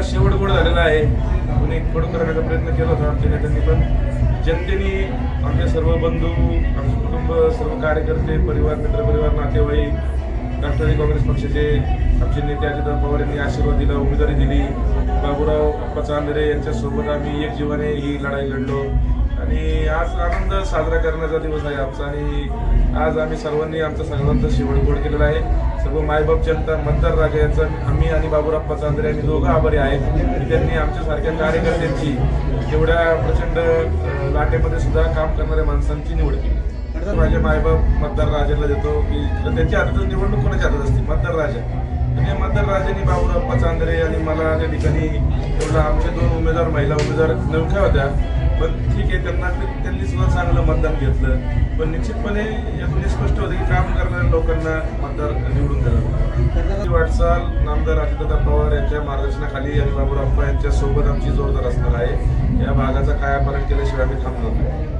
शेवट गोड झालेला आहे. कोणी खोड करण्याचा प्रयत्न केला होता आमच्या नेत्यांनी, पण जनतेने आमचे सर्व बंधू, आमचे कुटुंब, सर्व कार्यकर्ते, परिवार, मित्रपरिवार, नातेवाईक, राष्ट्रवादी काँग्रेस पक्षाचे आमचे नेते अजितदादा पवार यांनी आशीर्वाद दिला, उमेदवारी दिली. बाबूराव अप्पा चांदरे यांच्यासोबत आम्ही एक जीवाने ही लढाई लढलो आणि आज आनंद साजरा करण्याचा दिवस आहे आमचा. आणि आज आम्ही सर्वांनी आमचा सगळ्यांचा शेवट गोड केलेला आहे. सर्व मायबाप जनता, मतदार राजा यांचा आम्ही आणि बाबूराव अप्पा चांदरे यांनी दोघं आभारी आहेत की त्यांनी आमच्यासारख्या कार्यकर्त्यांची एवढ्या प्रचंड लाटेमध्ये सुद्धा काम करणाऱ्या माणसांची निवड केली. माझ्या मायबाप मतदार राजाला देतो की त्यांच्या हातात निवडणूक कोणाच्या हातात असते, मतदार राजा. आणि मतदार राजांनी बाबूराव अप्पा चांदरे आणि मला त्या ठिकाणी एवढा आमचे 2 उमेदवार, महिला उमेदवार नवख्या होत्या, पण ठीक आहे, त्यांनी सुद्धा चांगलं मतदान घेतलं. पण निश्चितपणे यातून स्पष्ट होतं की काम करणाऱ्या लोकांना मतदार निवडून दिला. वाटचाल नामदार अजितदादा पवार यांच्या मार्गदर्शनाखाली आणि बाबूराव अप्पा यांच्या सोबत आमची जोरदार असणार आहे. या भागाचा कायापालट केल्याशिवाय आम्ही थांबणार नाही.